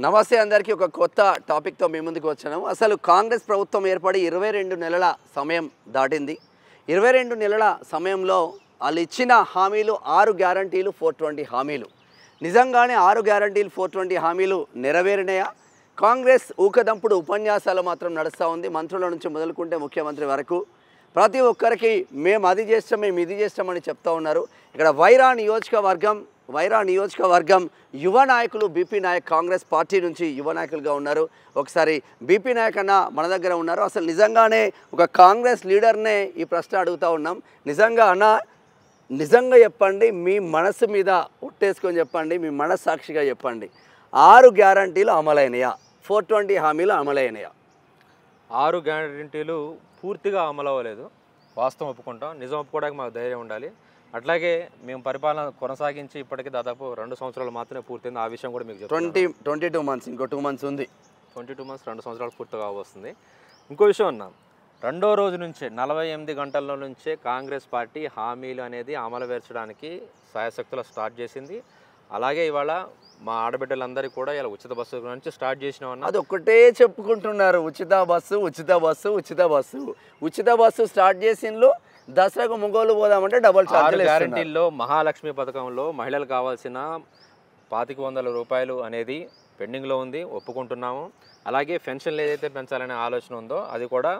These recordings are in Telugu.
నమస్తే అందరికీ ఒక కొత్త టాపిక్తో మీ ముందుకు వచ్చాను. అసలు కాంగ్రెస్ ప్రభుత్వం ఏర్పడి 22 నెలల సమయం దాటింది. 22 నెలల సమయంలో వాళ్ళు ఇచ్చిన హామీలు 6 గ్యారంటీలు 420 హామీలు. నిజంగానే 6 గ్యారంటీలు 420 హామీలు నెరవేరినాయా? కాంగ్రెస్ ఊకదంపుడు ఉపన్యాసాలు మాత్రం నడుస్తూ ఉంది. మంత్రుల నుంచి మొదలుకుంటే ముఖ్యమంత్రి వరకు ప్రతి ఒక్కరికి మేము అది చేస్తాం, మేము ఇది చేస్తామని చెప్తా ఉన్నారు. ఇక్కడ వైరా నియోజకవర్గం యువ నాయకులు బీపీ నాయక్ కాంగ్రెస్ పార్టీ నుంచి యువ నాయకులుగా ఉన్నారు. ఒకసారి బీపీ నాయక్ అన్న మన దగ్గర ఉన్నారు. అసలు నిజంగానే ఒక కాంగ్రెస్ లీడర్నే ఈ ప్రశ్న అడుగుతూ ఉన్నాం. నిజంగా చెప్పండి, మీ మనసు మీద ఒట్టేసుకొని చెప్పండి, మీ మనస్సాక్షిగా చెప్పండి, 6 గ్యారంటీలు అమలైనయా? 420 హామీలు అమలైనయా? 6 గ్యారంటీలు పూర్తిగా అమలు అవ్వలేదు. వాస్తవం ఒప్పుకుంటాం. నిజం ఒప్పుకోవడానికి మాకు ధైర్యం ఉండాలి. అట్లాగే మేము పరిపాలన కొనసాగించి ఇప్పటికీ దాదాపు 2 సంవత్సరాలు మాత్రమే పూర్తయింది. ఆ విషయం కూడా మీకు చెప్తాను. 22 మంత్స్, ఇంకో 2 మంత్స్ ఉంది. 22 మంత్స్, 2 సంవత్సరాలు పూర్తిగా వస్తుంది. ఇంకో విషయం అన్నా, 2వ రోజు నుంచే 48 గంటల నుంచే కాంగ్రెస్ పార్టీ హామీలు అనేది అమలు వేర్చడానికి సాయశక్తులు స్టార్ట్ చేసింది. అలాగే ఇవాళ మా ఆడబిడ్డలందరికీ కూడా ఇలా ఉచిత బస్సు నుంచి స్టార్ట్ చేసినామన్నా. అది ఒక్కటే చెప్పుకుంటున్నారు, ఉచిత బస్సు స్టార్ట్ చేసిండ్రు. దసరాకు ముగోలు పోదామంటే డబుల్ ఛార్జ్. గ్యారంటీల్లో మహాలక్ష్మి పథకంలో మహిళలకు కావాల్సిన 2500 రూపాయలు అనేది పెండింగ్లో ఉంది, ఒప్పుకుంటున్నాము. అలాగే పెన్షన్లు ఏదైతే పెంచాలనే ఆలోచన ఉందో అది కూడా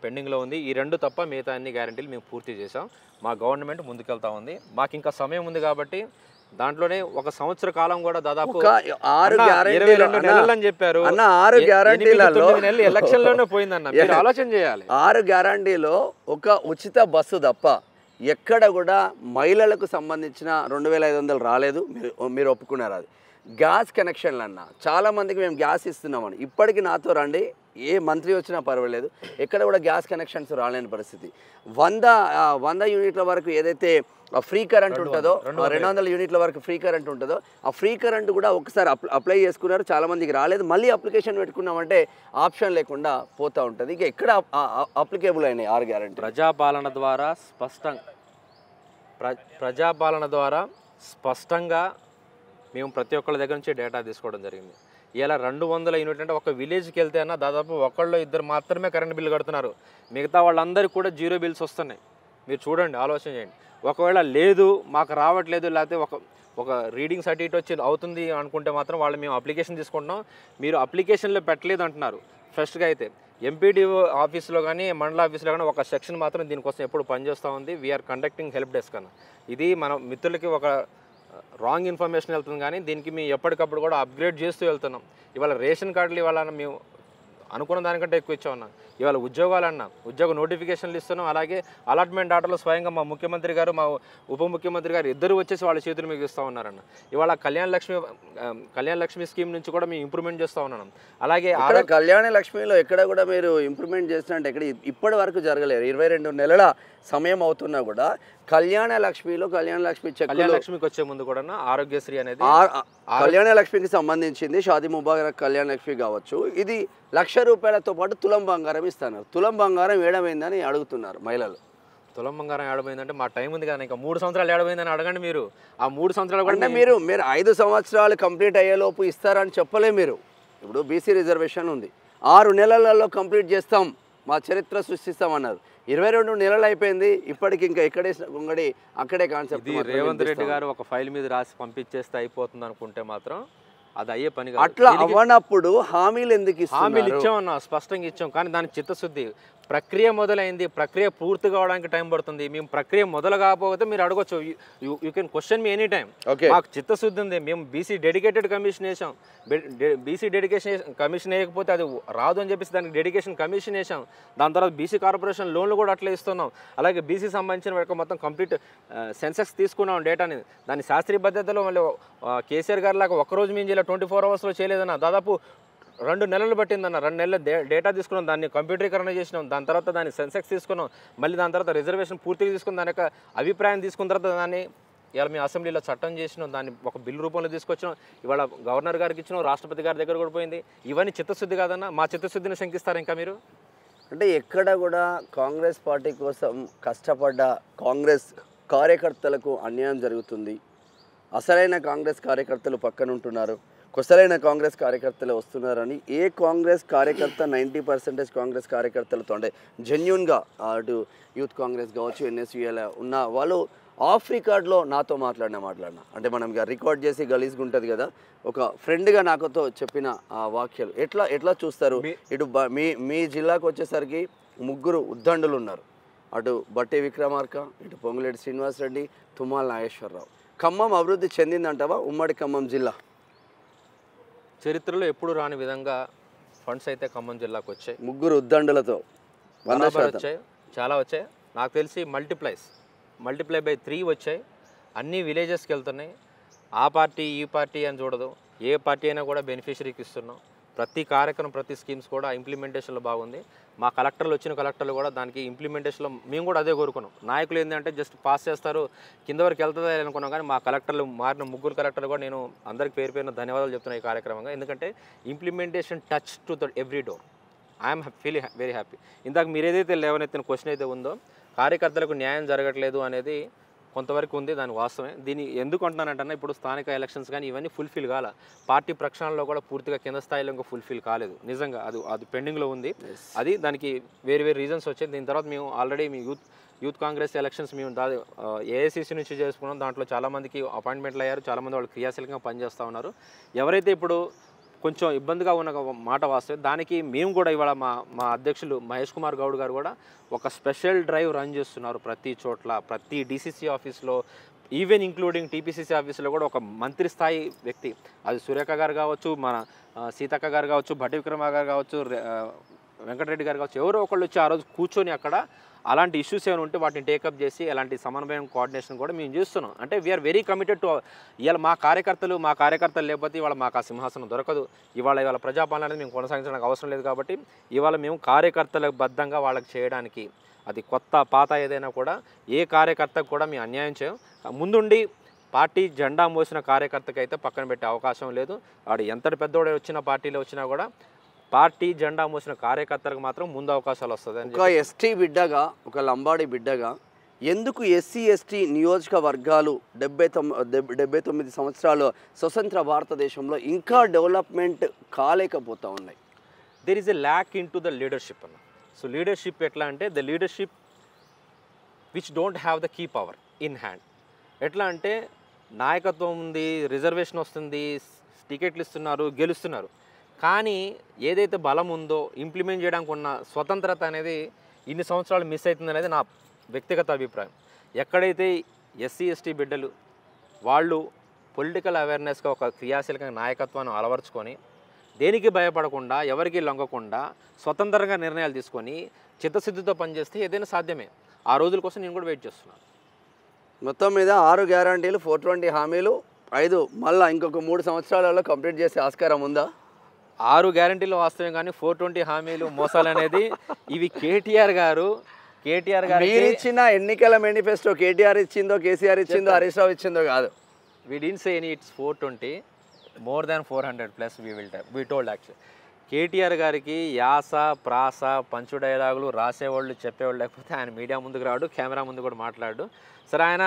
పెండింగ్లో ఉంది. ఈ 2 తప్ప మిగతా అన్ని గ్యారంటీలు మేము పూర్తి చేసాం. మా గవర్నమెంట్ ముందుకెళ్తా ఉంది. మాకు ఇంకా సమయం ఉంది కాబట్టి దాంట్లోనే 1 సంవత్సర కాలం కూడా దాదాపు 22 నెలలు అని చెప్పారు. 6 గ్యారంటీలలో ఎలక్షన్ లోనే పోయిందన్న. మీరు ఆలోచన చేయాలి. 6 గ్యారంటీలో ఒక ఉచిత బస్సు తప్ప ఎక్కడ కూడా మహిళలకు సంబంధించిన 2500 రాలేదు. మీరు ఒప్పుకున్నారు. అది గ్యాస్ కనెక్షన్లు అన్న చాలామందికి మేము గ్యాస్ ఇస్తున్నామని, ఇప్పటికీ నాతో రండి, ఏ మంత్రి వచ్చినా పర్వాలేదు, ఎక్కడ కూడా గ్యాస్ కనెక్షన్స్ రాలేని పరిస్థితి. 100 యూనిట్ల వరకు ఏదైతే ఫ్రీ కరెంట్ ఉంటుందో, 200 యూనిట్ల వరకు ఫ్రీ కరెంట్ ఉంటుందో, ఆ ఫ్రీ కరెంట్ కూడా ఒకసారి అప్లై చేసుకున్నారు, చాలామందికి రాలేదు. మళ్ళీ అప్లికేషన్ పెట్టుకున్నామంటే ఆప్షన్ లేకుండా పోతూ ఉంటుంది. ఇక ఎక్కడ అప్లికేబుల్ అయినాయి 6 గ్యారంటీ? ప్రజాపాలన ద్వారా స్పష్టంగా మేము ప్రతి ఒక్కళ్ళ దగ్గర నుంచి డేటా తీసుకోవడం జరిగింది. ఇలా 200 యూనిట్ అంటే ఒక విలేజ్కి వెళ్తే అన్న దాదాపు 1-2 మాత్రమే కరెంట్ బిల్లు కడుతున్నారు. మిగతా వాళ్ళందరికీ కూడా 0 బిల్స్ వస్తున్నాయి. మీరు చూడండి, ఆలోచన చేయండి. ఒకవేళ లేదు, మాకు రావట్లేదు, లేకపోతే ఒక రీడింగ్ సర్టిఫికేట్ వచ్చి అవుతుంది అనుకుంటే మాత్రం వాళ్ళు మేము అప్లికేషన్ తీసుకుంటున్నాం, మీరు అప్లికేషన్లో పెట్టలేదు అంటున్నారు. ఫస్ట్గా అయితే ఎంపీడీఓ ఆఫీస్లో కానీ మండల ఆఫీస్లో కానీ ఒక సెక్షన్ మాత్రం దీనికోసం ఎప్పుడు పనిచేస్తూ ఉంది. వీఆర్ కండక్టింగ్ హెల్ప్ డెస్క్ అన్న. ఇది మన మిత్రులకి ఒక రాంగ్ ఇన్ఫర్మేషన్ వెళ్తుంది, కానీ దీనికి మేము ఎప్పటికప్పుడు కూడా అప్గ్రేడ్ చేస్తూ వెళ్తున్నాం. ఇవాళ రేషన్ కార్డులు ఇవాళ మేము అనుకున్న దానికంటే ఎక్కువ ఇచ్చామన్నా. ఇవాళ ఉద్యోగాలన్నా ఉద్యోగ నోటిఫికేషన్లు ఇస్తున్నాం. అలాగే అలాట్మెంట్ ఆర్డర్లు స్వయంగా మా ముఖ్యమంత్రి గారు, మా ఉప ముఖ్యమంత్రి గారు ఇద్దరు వచ్చేసి వాళ్ళ చేతులు మీకు ఇస్తూ ఉన్నారన్న. ఇవాళ కళ్యాణ లక్ష్మి స్కీమ్ నుంచి కూడా మేము ఇంప్రూవ్మెంట్ చేస్తూ ఉన్నాం. అలాగే కళ్యాణ లక్ష్మిలో ఎక్కడ కూడా మీరు ఇంప్రూవ్మెంట్ చేస్తున్నట్టు ఎక్కడ ఇప్పటి వరకు జరగలేదు. 22 నెలల సమయం అవుతున్నా కూడా కళ్యాణ లక్ష్మికి వచ్చే ముందు కూడా ఆరోగ్యశ్రీ అనేది కళ్యాణ లక్ష్మికి సంబంధించింది. షాదీ ముబారక్ కళ్యాణ లక్ష్మి కావచ్చు, ఇది 1,00,000 రూపాయలతో పాటు తులం బంగారం ఇస్తున్నారు. తులం బంగారం ఏడమైందని అడుగుతున్నారు మహిళలు. తులం బంగారం ఏడమైందంటే మా టైం ఉంది కదా, ఇంకా 3 సంవత్సరాలు ఏడమైందని అడగండి. మీరు ఆ 3 సంవత్సరాలు కూడా మీరు 5 సంవత్సరాలు కంప్లీట్ అయ్యేలోపు ఇస్తారని చెప్పలే. మీరు ఇప్పుడు బీసీ రిజర్వేషన్ ఉంది, 6 నెలలలో కంప్లీట్ చేస్తాం, మా చరిత్ర సృష్టిస్తామన్నారు. 22 నెలలు అయిపోయింది, ఇప్పటికి ఇంకా ఎక్కడే గొంగడి అక్కడే కాన్సెప్ట్. రేవంత్ రెడ్డి గారు ఒక ఫైల్ మీద రాసి పంపించేస్తే అయిపోతుంది అనుకుంటే మాత్రం అది అయ్యే పని కాదు. అట్లా అవ్వనప్పుడు హామీలు ఎందుకు ఇస్తున్నారు? హామీలు ఇచ్చామన్నా, స్పష్టంగా ఇచ్చాం, కానీ దాని చిత్తశుద్ధి. ప్రక్రియ మొదలైంది, ప్రక్రియ పూర్తి కావడానికి టైం పడుతుంది. మేము ప్రక్రియ మొదలు కాకపోతే మీరు అడగొచ్చు, you can question me any time. మాకు చిత్తశుద్ధి ఉంది. మేము బీసీ డెడికేటెడ్ కమిషన్ వేసాం. బీసీ కమిషన్ వేయకపోతే అది రాదు అని చెప్పేసి దానికి డెడికేషన్ కమిషన్ వేసాం. దాని తర్వాత బీసీ కార్పొరేషన్ లోన్లు కూడా అట్లా ఇస్తున్నాం. అలాగే బీసీ సంబంధించిన మొత్తం కంప్లీట్ సెన్సెక్స్ తీసుకున్నాం డేటాని. దాని శాస్త్రీయ పద్ధతిలో మళ్ళీ కేసీఆర్ గారి లాగా ఒక్కరోజు మేము చేయాలి, 24 అవర్స్లో చేయలేదన్న. దాదాపు 2 నెలలు పట్టిందన్న. 2 నెలల డేటా తీసుకున్నాం, దాన్ని కంప్యూటరీకరణ చేసినాం, దాని తర్వాత దాన్ని సెన్సెక్స్ తీసుకున్నాం, మళ్ళీ దాని తర్వాత రిజర్వేషన్ పూర్తిగా తీసుకుని దాని యొక్క అభిప్రాయం తీసుకున్న తర్వాత దాన్ని ఇవాళ మేము అసెంబ్లీలో చట్టం చేసినాం, దాన్ని ఒక బిల్ రూపంలో తీసుకొచ్చినాం. ఇవాళ గవర్నర్ గారికి ఇచ్చినాం, రాష్ట్రపతి గారి దగ్గర కూడా పోయింది. ఇవన్నీ చిత్తశుద్ధి కాదన్న. మా చిత్తశుద్ధిని శంకిస్తారు ఇంకా మీరు. అంటే ఎక్కడ కూడా కాంగ్రెస్ పార్టీ కోసం కష్టపడ్డ కాంగ్రెస్ కార్యకర్తలకు అన్యాయం జరుగుతుంది. అసలైన కాంగ్రెస్ కార్యకర్తలు పక్కన ఉంటున్నారు. కొసలైన కాంగ్రెస్ కార్యకర్తలే వస్తున్నారని, ఏ కాంగ్రెస్ కార్యకర్త 90% కాంగ్రెస్ కార్యకర్తలతో అంటే జెన్యున్గా అటు యూత్ కాంగ్రెస్ కావచ్చు ఎన్ఎస్యూఏల ఉన్న వాళ్ళు ఆఫ్ రికార్డ్లో నాతో మాట్లాడినా అంటే మనం ఇక రికార్డ్ చేసి గలీజ్గా ఉంటుంది కదా, ఒక ఫ్రెండ్గా నాకుతో చెప్పిన ఆ వాక్యాలు ఎట్లా చూస్తారు? ఇటు మీ జిల్లాకు వచ్చేసరికి 3 ఉద్దండులు ఉన్నారు, అటు బట్టి విక్రమార్క, ఇటు పొంగులేటి శ్రీనివాసరెడ్డి, తుమ్మల నాగేశ్వరరావు. ఖమ్మం అభివృద్ధి చెందిందంటావా ఉమ్మడి ఖమ్మం జిల్లా? చరిత్రలో ఎప్పుడు రాని విధంగా ఫండ్స్ అయితే ఖమ్మం జిల్లాకు వచ్చాయి. 3 ఉద్దండులతో వచ్చాయి, చాలా వచ్చాయి. నాకు తెలిసి మల్టిప్లై బై 3 వచ్చాయి. అన్ని విలేజెస్కి వెళ్తున్నాయి. ఆ పార్టీ ఈ పార్టీ అని చూడదు, ఏ పార్టీ అయినా కూడా బెనిఫిషరీకి ఇస్తున్నాం. ప్రతి కార్యక్రమం ప్రతి స్కీమ్స్ కూడా ఇంప్లిమెంటేషన్లో బాగుంది. మా వచ్చిన కలెక్టర్లు కూడా దానికి ఇంప్లిమెంటేషన్లో మేము కూడా అదే కోరుకున్నాం. నాయకులు ఏంటంటే జస్ట్ పాస్ చేస్తారు, కింద వరకు వెళ్తుందా అనుకున్నాం. కానీ మా కలెక్టర్లు మారిన 3 కలెక్టర్లు కూడా నేను అందరికి పేరు ధన్యవాదాలు చెప్తున్నాను ఈ కార్యక్రమంగా. ఎందుకంటే implementation touch to the every door. I'm very happy. ఇందాక మీరు ఏదైతే లేవనెత్తిన క్వశ్చన్ అయితే ఉందో, కార్యకర్తలకు న్యాయం జరగట్లేదు అనేది కొంతవరకు ఉంది, దాని వాస్తవమే. దీన్ని ఎందుకు అంటున్నానంటే ఇప్పుడు స్థానిక ఎలక్షన్స్ కానీ ఇవన్నీ ఫుల్ఫిల్ కాల, పార్టీ ప్రక్షాళనలో కూడా పూర్తిగా కింద స్థాయిలో ఇంకా ఫుల్ఫిల్ కాలేదు. నిజంగా అది పెండింగ్లో ఉంది. అది దానికి వేరే రీజన్స్ వచ్చాయి. దీని తర్వాత మేము ఆల్రెడీ మీ యూత్ కాంగ్రెస్ ఎలక్షన్స్ మేము ఏఐసిసి నుంచి చేసుకున్నాం. దాంట్లో చాలామందికి అపాయింట్మెంట్లు అయ్యారు, చాలామంది వాళ్ళు క్రియాశీలకంగా పనిచేస్తూ ఉన్నారు. ఎవరైతే ఇప్పుడు కొంచెం ఇబ్బందిగా ఉన్న మాట వాస్తవం, దానికి మేము కూడా ఇవాళ మా అధ్యక్షులు మహేష్ కుమార్ గౌడ్ గారు కూడా ఒక స్పెషల్ డ్రైవ్ రన్ చేస్తున్నారు. ప్రతి చోట్ల, ప్రతి డిసిసి ఆఫీస్లో, ఈవెన్ ఇంక్లూడింగ్ టీపీసీసీ ఆఫీసులో కూడా ఒక మంత్రి స్థాయి వ్యక్తి, అది సురేఖ గారు కావచ్చు, మన సీతక్క గారు కావచ్చు, భట్టి విక్రమ గారు కావచ్చు, వెంకటరెడ్డి గారు కావచ్చు, ఎవరో ఒకళ్ళు వచ్చి ఆ రోజు కూర్చొని అక్కడ అలాంటి ఇష్యూస్ ఏమైనా ఉంటే వాటిని టేకప్ చేసి అలాంటి సమన్వయం కోఆర్డినేషన్ కూడా మేము చేస్తున్నాం. అంటే వీఆర్ వెరీ కమిటెడ్ టు ఇవాళ మా కార్యకర్తలు లేకపోతే ఇవాళ మాకు ఆ సింహాసనం దొరకదు. ఇవాళ ప్రజాపాలన అనేది మేము కొనసాగించడానికి అవసరం లేదు. కాబట్టి ఇవాళ మేము కార్యకర్తలకు బద్ధంగా వాళ్ళకి చేయడానికి, అది కొత్త పాత ఏదైనా కూడా ఏ కార్యకర్తకు కూడా మేము అన్యాయం చేయం. ముందుండి పార్టీ జెండా మోసిన కార్యకర్తకి అయితే పక్కన పెట్టే అవకాశం లేదు. వాడు ఎంతటి పెద్దోడే వచ్చినా, పార్టీలో వచ్చినా కూడా పార్టీ జెండా మోసిన కార్యకర్తలకు మాత్రం ముందు అవకాశాలు వస్తుంది. ఒక ఎస్టీ బిడ్డగా, ఒక లంబాడి బిడ్డగా ఎందుకు ఎస్సీ ఎస్టీ నియోజకవర్గాలు 79 సంవత్సరాలు స్వతంత్ర భారతదేశంలో ఇంకా డెవలప్మెంట్ కాలేకపోతూ ఉన్నాయి? There is a lack in to the leadership అన్న. సో లీడర్షిప్ ఎట్లా అంటే the leadership which don't have the key power in hand. ఎట్లా అంటే నాయకత్వం ఉంది, రిజర్వేషన్ వస్తుంది, టికెట్లు ఇస్తున్నారు, గెలుస్తున్నారు, కానీ ఏదైతే బలం ఉందో ఇంప్లిమెంట్ చేయడానికి ఉన్న స్వతంత్రత అనేది ఇన్ని సంవత్సరాలు మిస్ అవుతుంది అనేది నా వ్యక్తిగత అభిప్రాయం. ఎక్కడైతే ఎస్సీ ఎస్టీ బిడ్డలు వాళ్ళు పొలిటికల్ అవేర్నెస్గా ఒక క్రియాశీలకంగా నాయకత్వాన్ని అలవర్చుకొని, దేనికి భయపడకుండా, ఎవరికి లొంగకుండా స్వతంత్రంగా నిర్ణయాలు తీసుకొని చిత్తశుద్ధితో పనిచేస్తే ఏదైనా సాధ్యమే. ఆ రోజుల కోసం నేను కూడా వెయిట్ చేస్తున్నాను. మొత్తం మీద 6 గ్యారంటీలు, 420 హామీలు, 5 మళ్ళీ ఇంకొక 3 సంవత్సరాలలో కంప్లీట్ చేసే ఆస్కారం ఉందా? 6 గ్యారంటీలు వాస్తవం, కానీ 420 హామీలు మోసాలు అనేది ఇవి కేటీఆర్ గారు మీరు ఇచ్చిన ఎన్నికల మేనిఫెస్టో కేటీఆర్ ఇచ్చిందో, కేసీఆర్ ఇచ్చిందో, హరీష్ రావు ఇచ్చిందో కాదు. We didn't say any it's 420, more than 400+ we told actually. KTR గారికి యాస, ప్రాస, పంచు డైలాగులు రాసేవాళ్ళు, చెప్పేవాళ్ళు లేకపోతే ఆయన మీడియా ముందుకు రాడు, కెమెరా ముందు కూడా మాట్లాడు. సరే, ఆయన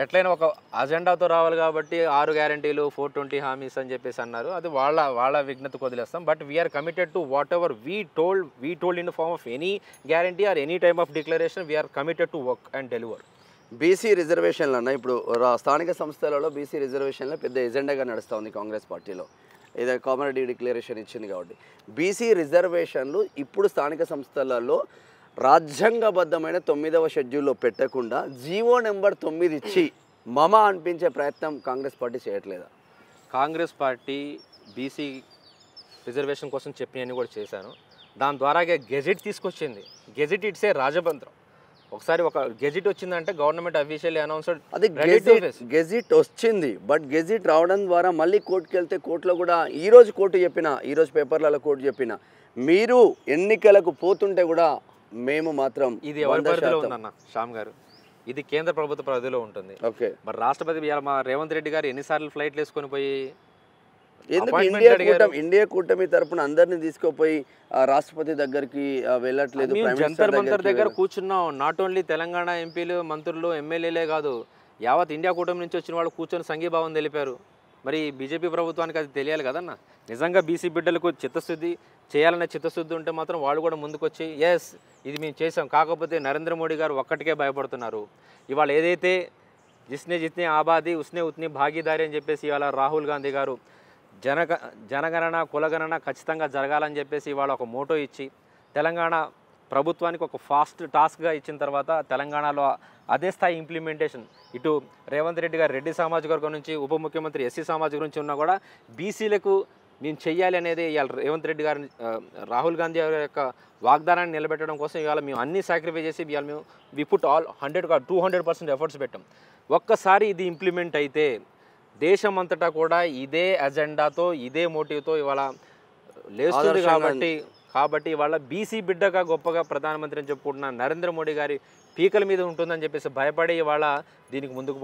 ఎట్లయినా ఒక అజెండాతో రావాలి కాబట్టి 6 గ్యారంటీలు, 420 హామీస్ అని చెప్పేసి అన్నారు. అది వాళ్ళ విజ్ఞతకు వదిలేస్తాం. But we are committed to whatever we told in the form of any guarantee or any time of declaration. We are committed to work and deliver. BC రిజర్వేషన్లు అన్న, ఇప్పుడు స్థానిక సంస్థలలో బీసీ రిజర్వేషన్లో పెద్ద ఎజెండాగా నడుస్తూ ఉంది కాంగ్రెస్ పార్టీలో. ఏదో కామన్ డిక్లరేషన్ ఇచ్చింది కాబట్టి బీసీ రిజర్వేషన్లు ఇప్పుడు స్థానిక సంస్థలలో రాజ్యాంగబద్ధమైన 9వ షెడ్యూల్లో పెట్టకుండా జీవో నెంబర్ 9 ఇచ్చి మమ అనిపించే ప్రయత్నం కాంగ్రెస్ పార్టీ చేయట్లేదా? కాంగ్రెస్ పార్టీ బీసీ రిజర్వేషన్ కోసం చెప్పినవన్నీ కూడా చేశాను. దాని ద్వారా గెజెట్ తీసుకొచ్చింది. గెజెట్ ఇట్సే రాజబంత్రం. ఒకసారి ఒక గెజిట్ వచ్చిందంటే గవర్నమెంట్ అఫీషియల్లీ అనౌన్స్డ్. అది గెజిట్ వచ్చింది, బట్ గెజిట్ రావడం ద్వారా మళ్ళీ కోర్టుకి వెళ్తే కోర్టులో కూడా ఈరోజు పేపర్లలో కోర్టు చెప్పిన మీరు ఎన్నికలకు పోతుంటే కూడా మేము మాత్రం ఇది ఎవరి పరిధిలో ఉందన్న శ్యామ్ గారు, ఇది కేంద్ర ప్రభుత్వ పరిధిలో ఉంటుంది. ఓకే, మరి రాష్ట్రపతి మా రేవంత్ రెడ్డి గారు ఎన్నిసార్లు ఫ్లైట్లు వేసుకొని పోయి ఎందుకు ఇండియా కూటమి తరపున అందరినీ తీసుకుపోయి రాష్ట్రపతి దగ్గరికి వెళ్ళట్లేదు? జంతర్ మంతర్ దగ్గర కూర్చున్నాం. నాట్ ఓన్లీ తెలంగాణ ఎంపీలు, మంత్రులు, ఎమ్మెల్యేలే కాదు, యావత్ ఇండియా కూటమి నుంచి వచ్చిన వాళ్ళు కూర్చొని సంఘీభావం తెలిపారు. మరి బీజేపీ ప్రభుత్వానికి అది తెలియాలి కదన్న. నిజంగా బీసీ బిడ్డలకు చిత్తశుద్ధి చేయాలనే చిత్తశుద్ధి ఉంటే మాత్రం వాళ్ళు కూడా ముందుకొచ్చి ఎస్ ఇది మేము చేసాం. కాకపోతే నరేంద్ర మోడీ గారు ఒక్కటికే భయపడుతున్నారు. ఇవాళ ఏదైతే జిస్నే జిత్నే ఆబాది ఉస్నే ఉత్ని భాగీదారి అని చెప్పేసి ఇవాళ రాహుల్ గాంధీ గారు జనగణన కులగణన ఖచ్చితంగా జరగాలని చెప్పేసి ఇవాళ ఒక మోటో ఇచ్చి తెలంగాణ ప్రభుత్వానికి ఒక ఫాస్ట్ టాస్క్గా ఇచ్చిన తర్వాత తెలంగాణలో అదే స్థాయి ఇంప్లిమెంటేషన్ ఇటు రేవంత్ రెడ్డి గారు రెడ్డి సామాజిక వర్గం నుంచి ఉప ముఖ్యమంత్రి ఎస్సీ సామాజిక నుంచి ఉన్నా కూడా బీసీలకు మేము చెయ్యాలి అనేది ఇవాళ రేవంత్ రెడ్డి గారు రాహుల్ గాంధీ గారి యొక్క వాగ్దానాన్ని నిలబెట్టడం కోసం ఇవాళ మేము అన్ని సాక్రిఫైస్ చేసి ఇవాళ మేము వి పుట్ ఆల్ 200% ఎఫర్ట్స్ పెట్టాం. ఒక్కసారి ఇది ఇంప్లిమెంట్ అయితే దేశం అంతటా కూడా ఇదే అజెండాతో ఇదే మోటివ్తో ఇవాళ లేస్తుంది. కాబట్టి ఇవాళ బీసీ బిడ్డగా గొప్పగా ప్రధానమంత్రి అని చెప్పుకుంటున్న నరేంద్ర మోడీ గారి పీకల మీద ఉంటుందని చెప్పేసి భయపడి ఇవాళ దీనికి ముందుకు